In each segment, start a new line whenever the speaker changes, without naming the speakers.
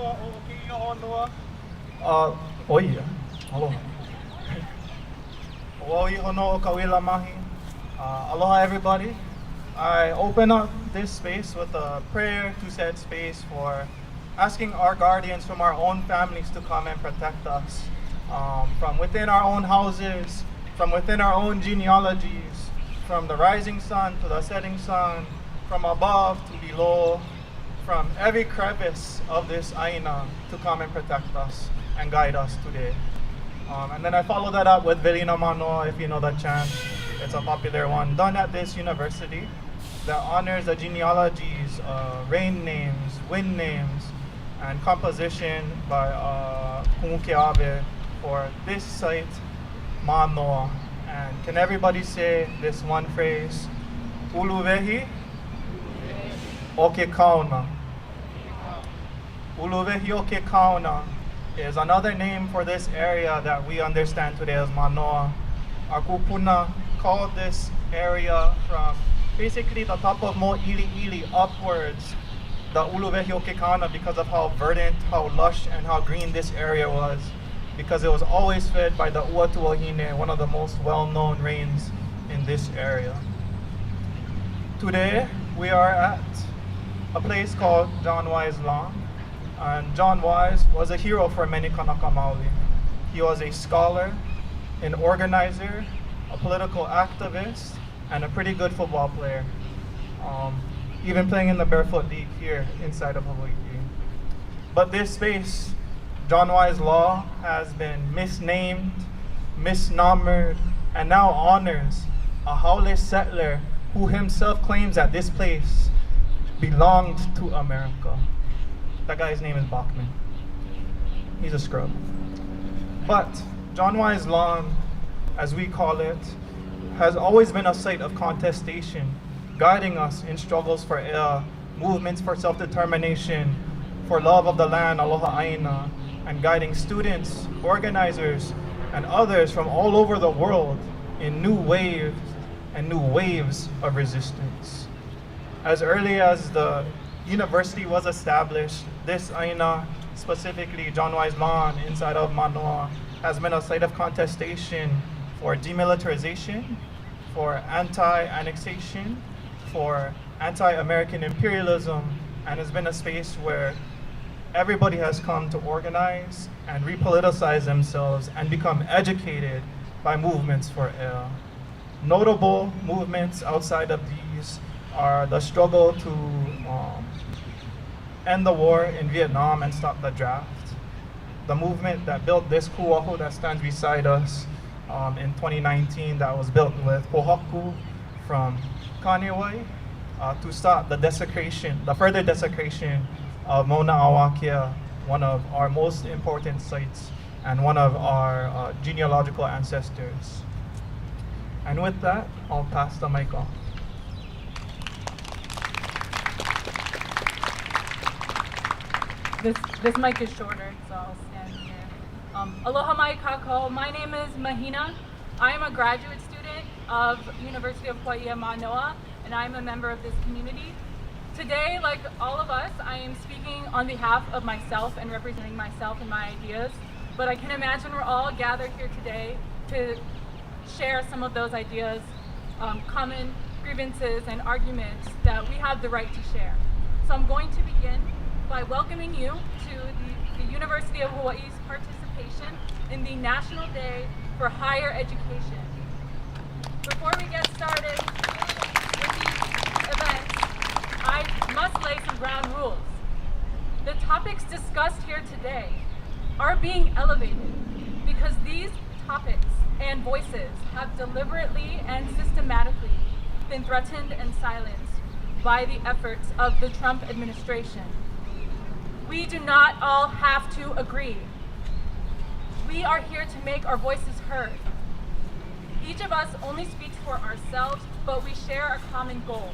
Mānoa o ki honua. Oi, aloha. Oi hono o kawila mahi. Aloha everybody. I open up this space with a prayer to set space for asking our guardians from our own families to come and protect us from within our own houses, from within our own genealogies, from the rising sun to the setting sun, from above to below, from every crevice of this aina to come and protect us and guide us today. And then I follow that up with Velina Mānoa, if you know that chant. It's a popular one done at this university that honors the genealogies, rain names, wind names, and composition by Kumukeawe for this site, Mānoa. And can everybody say this one phrase? Uluwehi oke kauna. Uluwehi oke kauna is another name for this area that we understand today as Mānoa. Our kupuna called this area from basically the top of Mo Ili upwards, the Uluwehi oke kauna, because of how verdant, how lush, and how green this area was, because it was always fed by the Uatuahine, one of the most well-known rains in this area. Today, we are at a place called John Wise Lawn, and John Wise was a hero for many Kanaka Maoli. He was a scholar, an organizer, a political activist, and a pretty good football player. Even playing in the Barefoot League here inside of Hawaii. But this space, John Wise Law, has been misnamed, misnomered, and now honors a Haole settler who himself claims that this place belonged to America. That guy's name is Bachman. He's a scrub. But John Wise Lawn, as we call it, has always been a site of contestation, guiding us in struggles for air, movements for self-determination, for love of the land, aloha aina, and guiding students, organizers, and others from all over the world in new waves and new waves of resistance. As early as the university was established, this aina, specifically John Wise Lawn inside of Mānoa, has been a site of contestation for demilitarization, for anti-annexation, for anti-American imperialism, and has been a space where everybody has come to organize and repoliticize themselves and become educated by movements for air. Notable movements outside of these are the struggle to end the war in Vietnam and stop the draft, the movement that built this kuahu that stands beside us in 2019 that was built with pohaku from Kaneohe to stop the desecration, the further desecration of Mauna Awakia, one of our most important sites and one of our genealogical ancestors. And with that, I'll pass the mic off.
This mic is shorter, so I'll stand here. Aloha mai kako. My name is Mahina. I am a graduate student of University of Hawaii Mānoa, and I'm a member of this community. Today, like all of us, I am speaking on behalf of myself and representing myself and my ideas, but I can imagine we're all gathered here today to share some of those ideas, common grievances and arguments that we have the right to share. So I'm going to begin by welcoming you to the University of Hawaii's participation in the National Day for Higher Education. Before we get started with these events, I must lay some ground rules. The topics discussed here today are being elevated because these topics and voices have deliberately and systematically been threatened and silenced by the efforts of the Trump administration. We do not all have to agree. We are here to make our voices heard. Each of us only speaks for ourselves, but we share a common goal.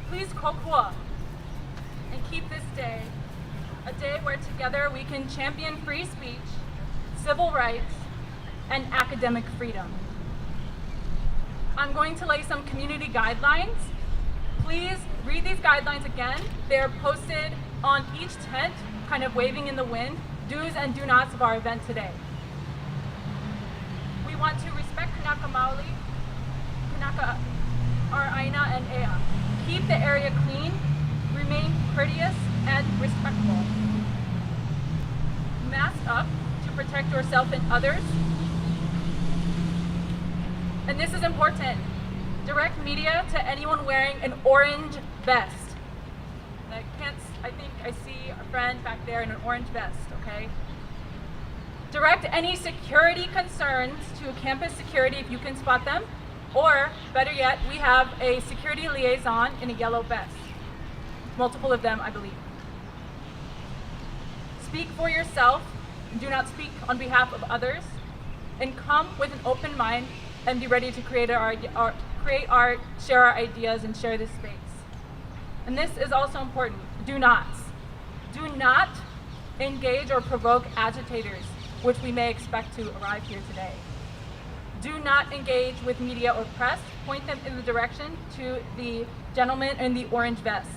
Please kokua and keep this day a day where together we can champion free speech, civil rights, and academic freedom. I'm going to lay some community guidelines. Please read these guidelines again. They're posted on each tent kind of waving in the wind, do's and do nots of our event today. We want to respect Kanaka Maoli, Kanaka Araina, and Ea. Keep the area clean, remain courteous and respectful. Mask up to protect yourself and others. And this is important. Direct media to anyone wearing an orange vest. I think I see a friend back there in an orange vest, okay? Direct any security concerns to campus security if you can spot them, or better yet, we have a security liaison in a yellow vest. Multiple of them, I believe. Speak for yourself, do not speak on behalf of others, and come with an open mind and be ready to create art, share our ideas, and share this space. And this is also important. Do not engage or provoke agitators, which we may expect to arrive here today. Do not engage with media or press. Point them in the direction to the gentleman in the orange vest.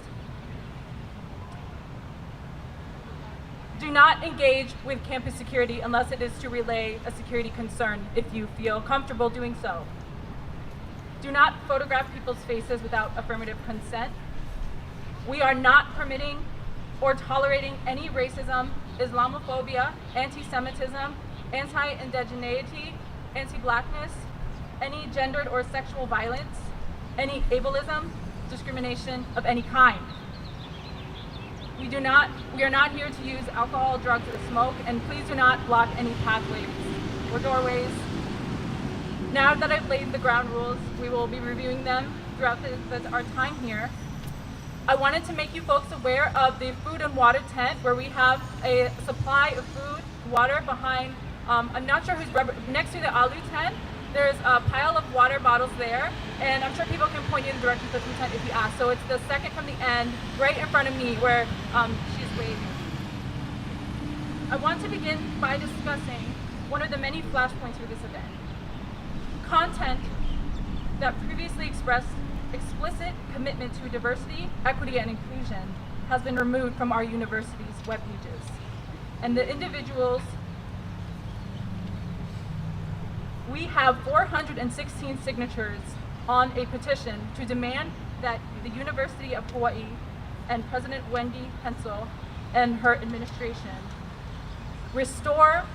Do not engage with campus security unless it is to relay a security concern if you feel comfortable doing so. Do not photograph people's faces without affirmative consent. We are not permitting or tolerating any racism, Islamophobia, anti-Semitism, anti-indigeneity, anti-blackness, any gendered or sexual violence, any ableism, discrimination of any kind. We are not here to use alcohol, drugs, or smoke, and please do not block any pathways or doorways. Now that I've laid the ground rules, we will be reviewing them throughout our time here. I wanted to make you folks aware of the food and water tent where we have a supply of food, water behind, I'm not sure who's next to the alu tent. There's a pile of water bottles there, and I'm sure people can point you in the direction of the food tent if you ask. So it's the second from the end, right in front of me where she's waving. I want to begin by discussing one of the many flashpoints for this event. Content that previously expressed explicit commitment to diversity, equity, and inclusion has been removed from our university's web pages. And the individuals, we have 416 signatures on a petition to demand that the University of Hawaii and President Wendy Hensel and her administration restore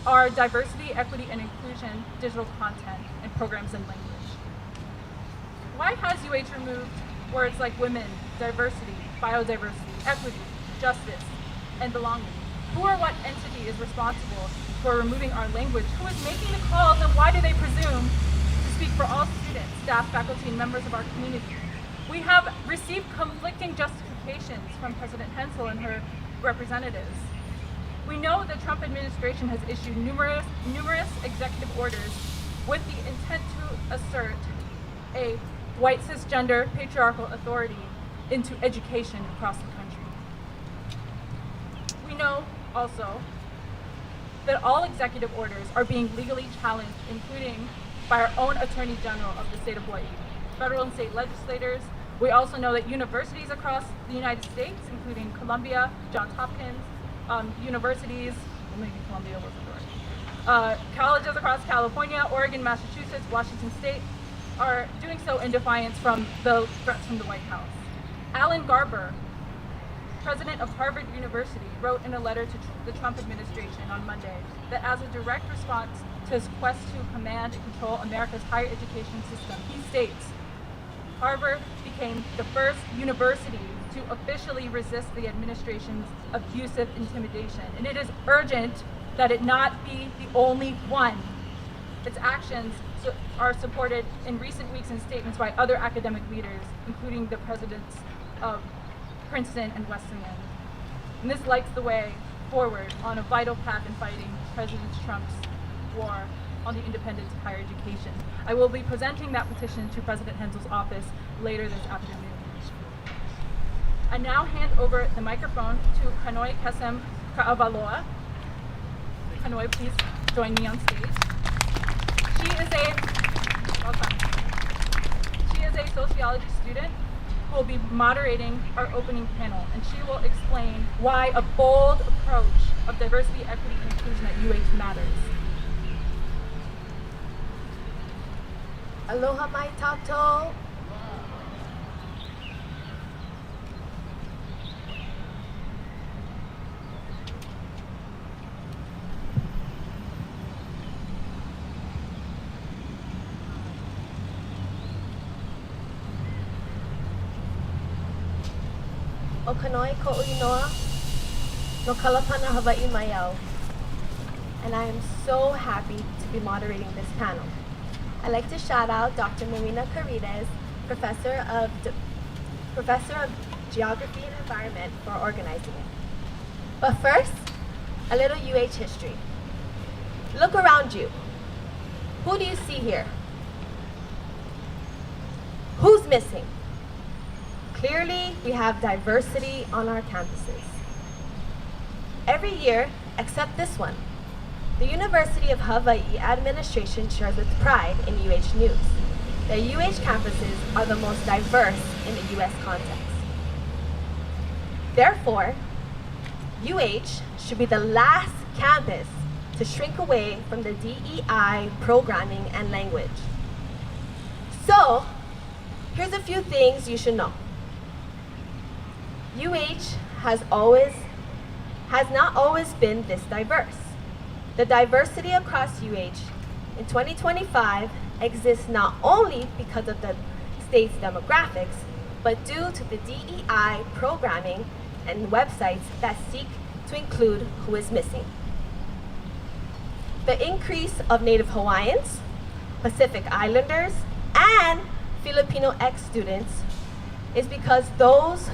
our diversity, equity, and inclusion digital content and programs and language. Why has UH removed words like women, diversity, biodiversity, equity, justice, and belonging? Who or what entity is responsible for removing our language? Who is making the calls, and why do they presume to speak for all students, staff, faculty, and members of our community? We have received conflicting justifications from President Hensel and her representatives. We know the Trump administration has issued numerous executive orders with the intent to assert a white cisgender patriarchal authority into education across the country. We know also that all executive orders are being legally challenged, including by our own Attorney General of the state of Hawaii, federal and state legislators. We also know that universities across the United States, including Columbia, Johns Hopkins, universities, well, maybe Columbia wasn't right, colleges across California, Oregon, Massachusetts, Washington State, are doing so in defiance from the threats from the White House. Alan Garber, president of Harvard University, wrote in a letter to the Trump administration on Monday that as a direct response to his quest to command and control America's higher education system, he states, Harvard became the first university to officially resist the administration's abusive intimidation, and it is urgent that it not be the only one. Its actions are supported in recent weeks in statements by other academic leaders, including the presidents of Princeton and Wesleyan. And this lights the way forward on a vital path in fighting President Trump's war on the independence of higher education. I will be presenting that petition to President Hensel's office later this afternoon. I now hand over the microphone to Kanoi Kesem Ka'avaloa. Kanoi, please join me on stage. She is a sociology student who will be moderating our opening panel, and she will explain why a bold approach of diversity, equity, and inclusion at UH matters.
Aloha mai tatou. O kanoi ko uinoa, no kalapana Hawaii mai au. And I am so happy to be moderating this panel. I'd like to shout out Dr. Marina Carides, Professor of Geography and Environment, for organizing it. But first, a little UH history. Look around you. Who do you see here? Who's missing? Clearly, we have diversity on our campuses. Every year, except this one, the University of Hawaii administration shares with pride in UH News that UH campuses are the most diverse in the US context. Therefore, UH should be the last campus to shrink away from the DEI programming and language. So, here's a few things you should know. UH has not always been this diverse. The diversity across UH in 2025 exists not only because of the state's demographics, but due to the DEI programming and websites that seek to include who is missing. The increase of Native Hawaiians, Pacific Islanders, and Filipino X students is because those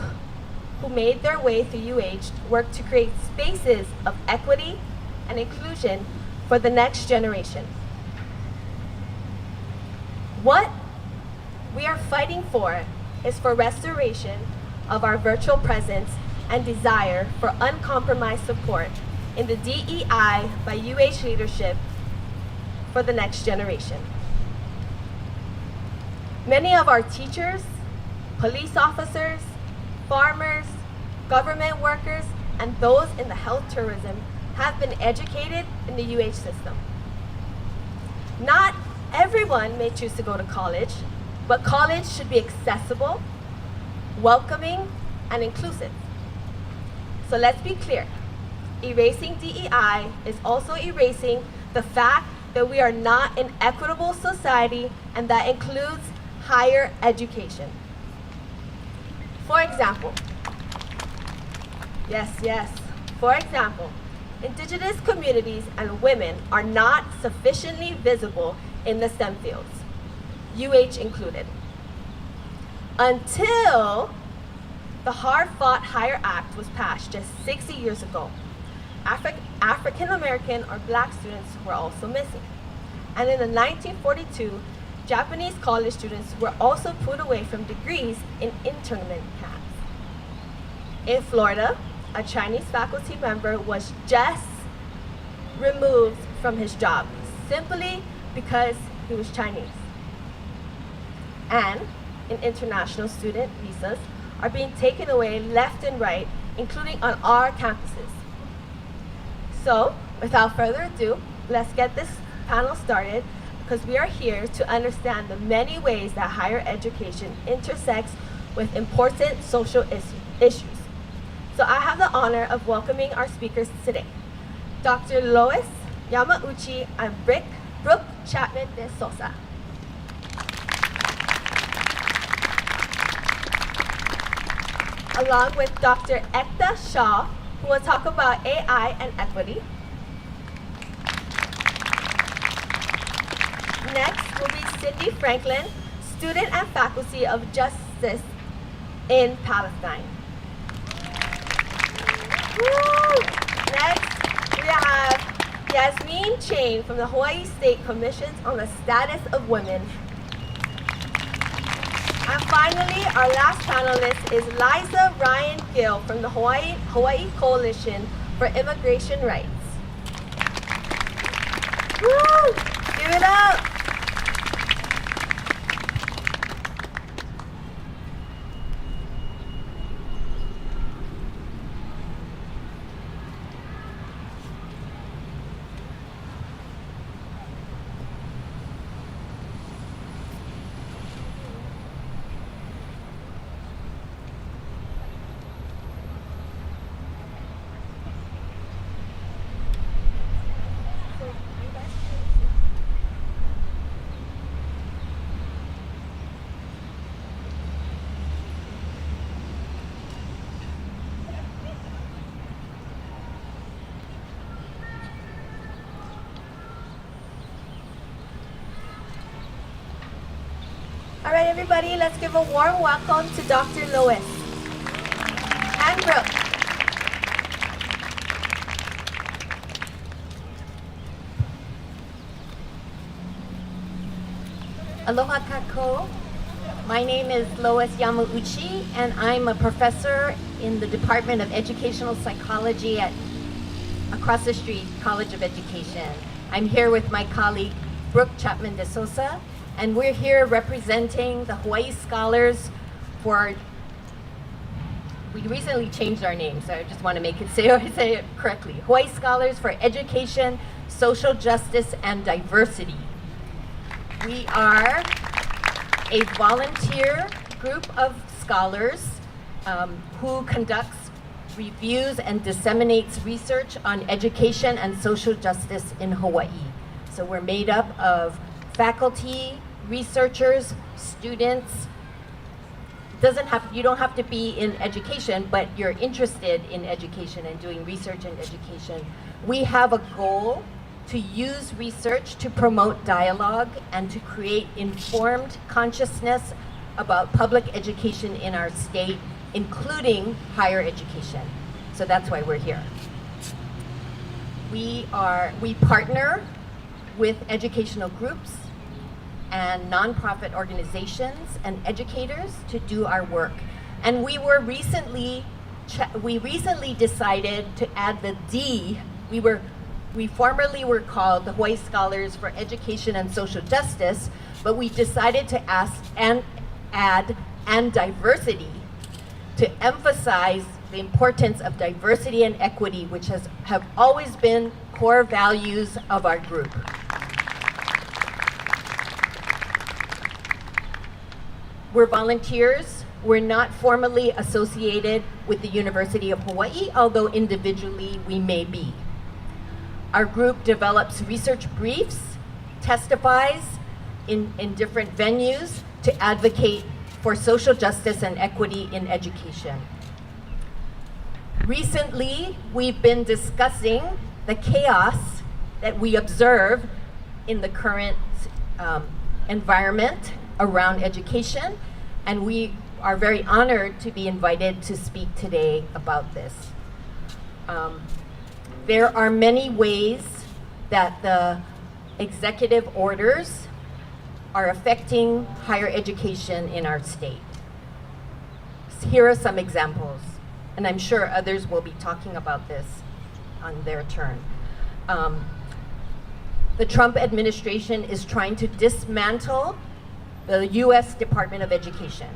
who made their way through UH work to create spaces of equity and inclusion for the next generation. What we are fighting for is for restoration of our virtual presence and desire for uncompromised support in the DEI by UH leadership for the next generation. Many of our teachers, police officers, farmers, government workers, and those in the health tourism have been educated in the UH system. Not everyone may choose to go to college, but college should be accessible, welcoming, and inclusive. So let's be clear. Erasing DEI is also erasing the fact that we are not an equitable society, and that includes higher education. For example, for example, Indigenous communities and women are not sufficiently visible in the STEM fields, UH included, until the hard-fought HIRE Act was passed just 60 years ago. African American or Black students were also missing. And in 1942, Japanese college students were also put away from degrees in internment camps. In Florida, a Chinese faculty member was just removed from his job simply because he was Chinese. And international student visas are being taken away left and right, including on our campuses. So, without further ado, let's get this panel started, because we are here to understand the many ways that higher education intersects with important social issues. So I have the honor of welcoming our speakers today, Dr. Lois Yamauchi and Brooke Chapman de Sosa. Along with Dr. Ekta Shah, who will talk about AI and equity. Next will be Cindy Franklin, student and faculty of Justice in Palestine. Woo! Next, we have Yasmin Chain from the Hawaii State Commission on the Status of Women. And finally, our last panelist is Liza Ryan Gill from the Hawaii Coalition for Immigration Rights. Woo! Give it up! right, everybody, let's give a warm welcome to Dr. Lois and Brooke. Aloha kako. My name is Lois Yamauchi, and I'm a professor in the Department of Educational Psychology at across the street College of Education. I'm here with my colleague Brooke Chapman de Sosa, and we're here representing the Hawaii Scholars for, we recently changed our name, so I just want to make it say it correctly. Hawaii Scholars for Education, Social Justice, and Diversity. We are a volunteer group of scholars who conducts reviews and disseminates research on education and social justice in Hawaii. So we're made up of faculty, researchers, students. You don't have to be in education, but you're interested in education and doing research in education. We have a goal to use research to promote dialogue and to create informed consciousness about public education in our state, including higher education. So that's why we're here. We partner with educational groups and nonprofit organizations and educators to do our work. And we recently decided to add the D. We formerly were called the Hawaii Scholars for Education and Social Justice, but we decided to add diversity to emphasize the importance of diversity and equity, which have always been core values of our group. We're volunteers. We're not formally associated with the University of Hawaii, although individually we may be. Our group develops research briefs, testifies in different venues to advocate for social justice and equity in education. Recently, we've been discussing the chaos that we observe in the current environment around education, and we are very honored to be invited to speak today about this. There are many ways that the executive orders are affecting higher education in our state. Here are some examples, and I'm sure others will be talking about this on their turn. The Trump administration is trying to dismantle the US Department of Education.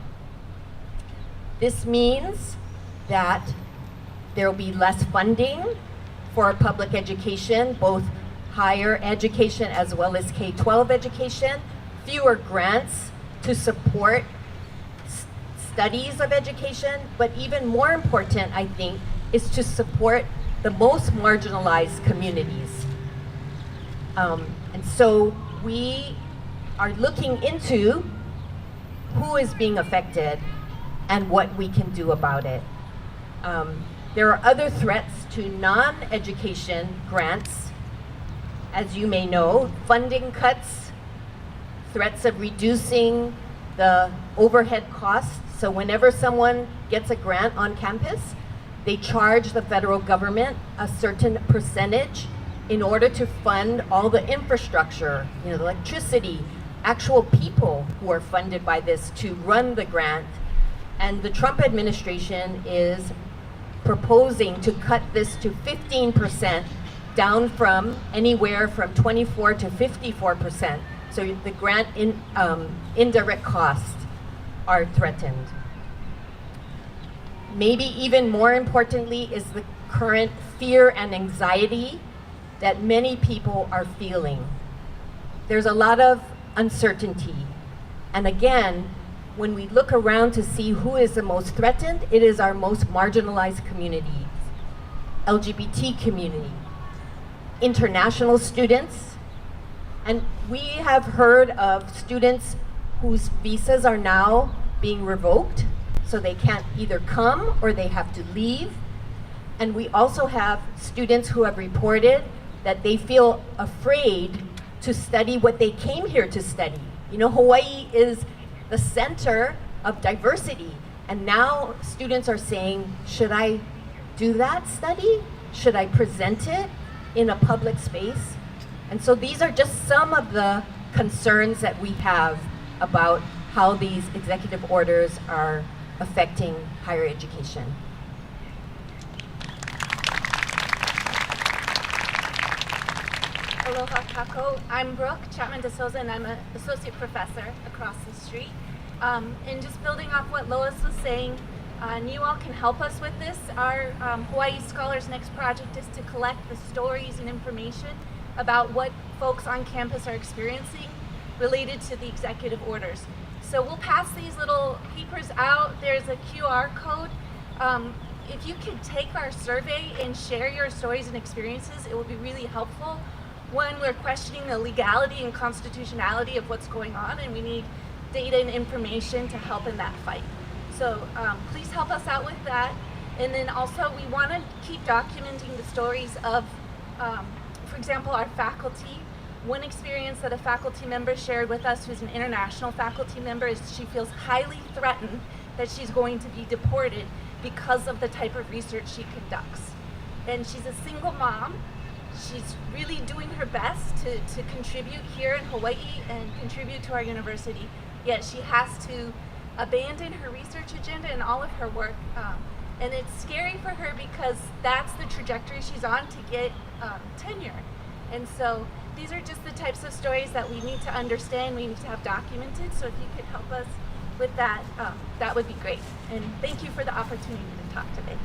This means that there will be less funding for public education, both higher education as well as K-12 education, fewer grants to support studies of education, but even more important, I think, is to support the most marginalized communities. And so we are looking into who is being affected and what we can do about it. There are other threats to non-education grants, as you may know, funding cuts, threats of reducing the overhead costs. So whenever someone gets a grant on campus, they charge the federal government a certain percentage in order to fund all the infrastructure, the electricity, actual people who are funded by this to run the grant. And the Trump administration is proposing to cut this to 15%, down from anywhere from 24 to 54%. So the grant indirect costs are threatened. Maybe even more importantly is the current fear and anxiety that many people are feeling. There's a lot of uncertainty. And again, when we look around to see who is the most threatened, it is our most marginalized communities, LGBT community, international students, and we have heard of students whose visas are now being revoked, so they can't either come or they have to leave. And we also have students who have reported that they feel afraid to study what they came here to study. Hawaii is the center of diversity. And now students are saying, should I do that study? Should I present it in a public space? And so these are just some of the concerns that we have about how these executive orders are affecting higher education.
Aloha kako. I'm Brooke Chapman de Souza, and I'm an associate professor across the street. And just building off what Lois was saying, and you all can help us with this. Our Hawaii Scholars Next project is to collect the stories and information about what folks on campus are experiencing related to the executive orders. So we'll pass these little papers out. There's a QR code. If you could take our survey and share your stories and experiences, it would be really helpful when we're questioning the legality and constitutionality of what's going on, and we need data and information to help in that fight. So please help us out with that. And then also we want to keep documenting the stories of, for example, our faculty. One experience that a faculty member shared with us, who's an international faculty member, is she feels highly threatened that she's going to be deported because of the type of research she conducts. And she's a single mom. She's really doing her best to contribute here in Hawaii and contribute to our university, yet she has to abandon her research agenda and all of her work. And it's scary for her because that's the trajectory she's on to get tenure. And so these are just the types of stories that we need to understand, we need to have documented. So if you could help us with that, that would be great. And thank you for the opportunity to talk today.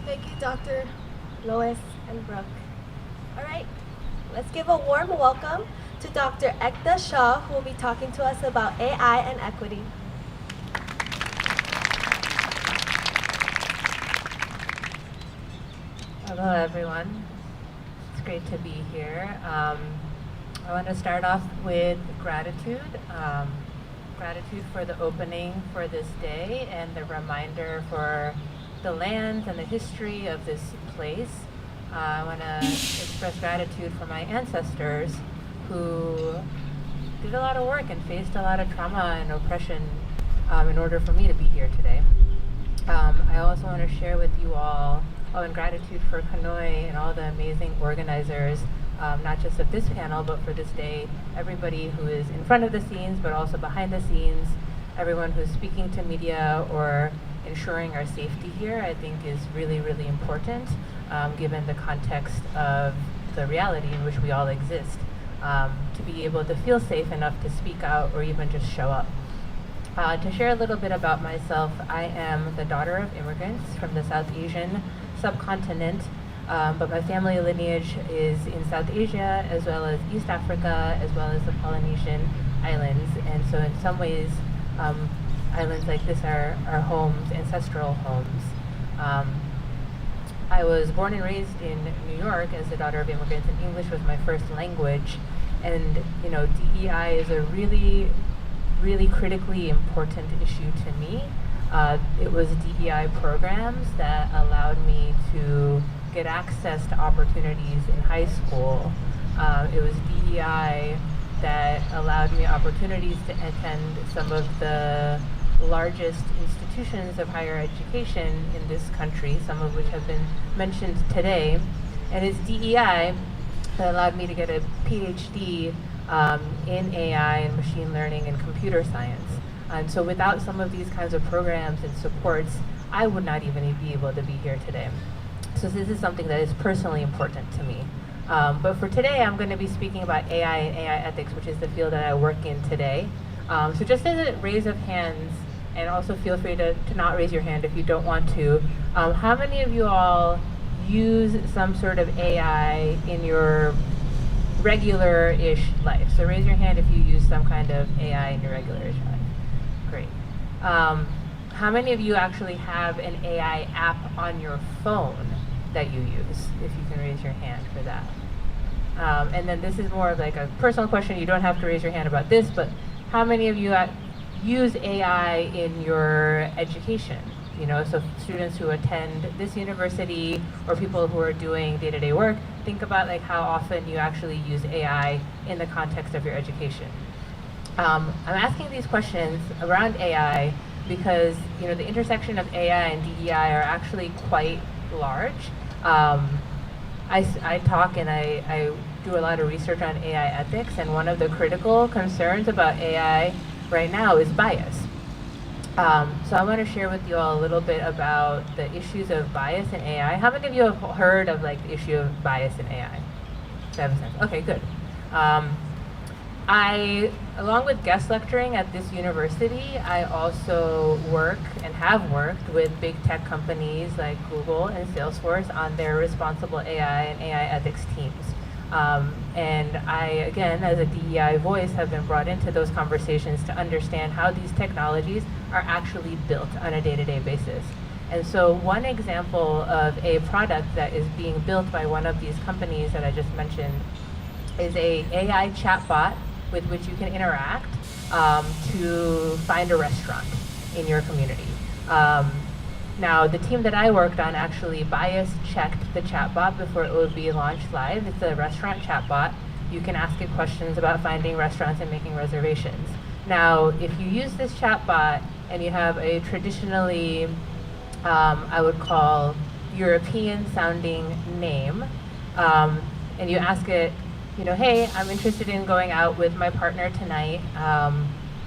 Thank you, Dr. Lois and Brooke. All right, let's give a warm welcome to Dr. Ekta Shah, who will be talking to us about AI and equity.
Hello, everyone. It's great to be here. I want to start off with gratitude. Gratitude for the opening for this day and the reminder for the land and the history of this place. I want to express gratitude for my ancestors who did a lot of work and faced a lot of trauma and oppression in order for me to be here today. I also want to share with you all, and gratitude for Kanoi and all the amazing organizers, not just of this panel, but for this day, everybody who is in front of the scenes, but also behind the scenes, everyone who's speaking to media or ensuring our safety here, I think is really, really important, given the context of the reality in which we all exist, to be able to feel safe enough to speak out or even just show up. To share a little bit about myself, I am the daughter of immigrants from the South Asian subcontinent, but my family lineage is in South Asia, as well as East Africa, as well as the Polynesian islands. And so in some ways, islands like this are homes, ancestral homes. I was born and raised in New York as the daughter of immigrants, and English was my first language. And you know, DEI is a really, really critically important issue to me. It was DEI programs that allowed me to get access to opportunities in high school. It was DEI that allowed me opportunities to attend some of the largest institutions of higher education in this country, some of which have been mentioned today. And it's DEI that allowed me to get a PhD in AI and machine learning and computer science. And so without some of these kinds of programs and supports, I would not even be able to be here today. So this is something that is personally important to me. But for today, I'm going to be speaking about AI and AI ethics, which is the field that I work in today. So just as a raise of hands, and also feel free to not raise your hand if you don't want to, how many of you all use some sort of AI in your regular-ish life? So raise your hand if you use some kind of AI in your regular-ish life. Great. How many of you actually have an AI app on your phone that you use? If you can raise your hand for that. And then this is more of like a personal question. You don't have to raise your hand about this, but how many of you use AI in your education? So students who attend this university or people who are doing day-to-day work, think about like how often you actually use AI in the context of your education. I'm asking these questions around AI because the intersection of AI and DEI are actually quite large. I talk and I do a lot of research on AI ethics, and one of the critical concerns about AI right now is bias. So I want to share with you all a little bit about the issues of bias in AI. How many of you have heard of like the issue of bias in AI? Does that have a sense? Okay, good. Along with guest lecturing at this university, I also work and have worked with big tech companies like Google and Salesforce on their responsible AI and AI ethics teams. And I, again, as a DEI voice, have been brought into those conversations to understand how these technologies are actually built on a day-to-day basis. And so one example of a product that is being built by one of these companies that I just mentioned is a AI chatbot with which you can interact to find a restaurant in your community. Now, the team that I worked on actually bias checked the chatbot before it would be launched live. It's a restaurant chatbot. You can ask it questions about finding restaurants and making reservations. Now, if you use this chatbot and you have a traditionally, I would call European-sounding name, and you ask it, hey, I'm interested in going out with my partner tonight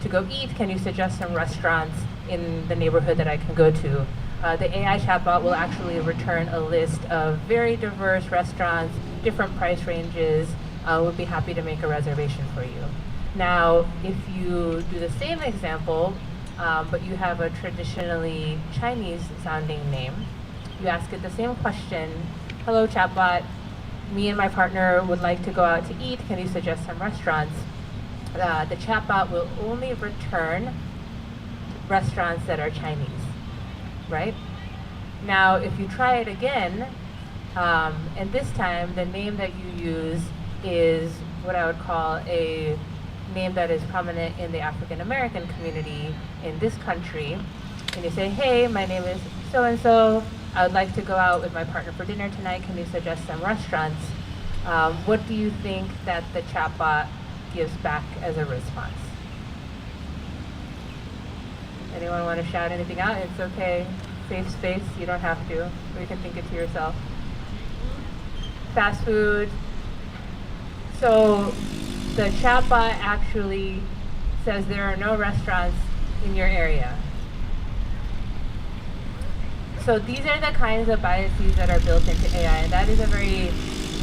to go eat. Can you suggest some restaurants in the neighborhood that I can go to? The AI chatbot will actually return a list of very diverse restaurants, different price ranges. Would be happy to make a reservation for you. Now, if you do the same example, but you have a traditionally Chinese-sounding name, you ask it the same question. Hello, chatbot. Me and my partner would like to go out to eat. Can you suggest some restaurants? The chatbot will only return restaurants that are Chinese, right? Now, if you try it again, and this time the name that you use is what I would call a name that is prominent in the African American community in this country, and you say, hey, my name is so-and-so, I would like to go out with my partner for dinner tonight, can you suggest some restaurants? What do you think that the chatbot gives back as a response? Anyone want to shout anything out? It's okay. Safe space, you don't have to. Or you can think it to yourself. Fast food. So the chatbot actually says there are no restaurants in your area. So these are the kinds of biases that are built into AI, and that is a very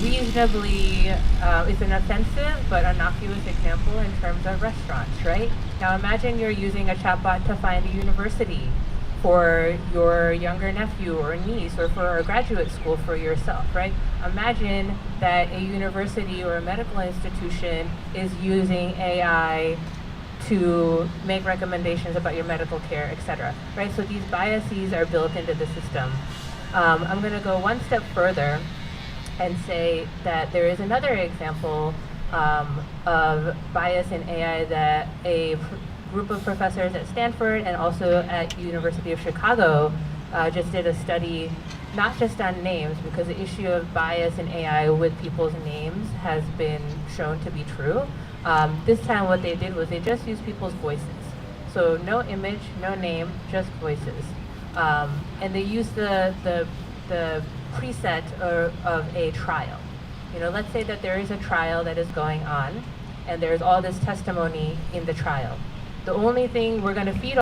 reasonably, it's an offensive but innocuous example in terms of restaurants, right? Now imagine you're using a chatbot to find a university for your younger nephew or niece, or for a graduate school for yourself, right? Imagine that a university or a medical institution is using AI to make recommendations about your medical care, etc. Right? So these biases are built into the system. I'm going to go one step further and say that there is another example of bias in AI that a group of professors at Stanford and also at University of Chicago just did a study, not just on names, because the issue of bias in AI with people's names has been shown to be true. This time what they did was they just used people's voices. So no image, no name, just voices. And they used the preset of a trial. Let's say that there is a trial that is going on and there's all this testimony in the trial. The only thing we're going to feed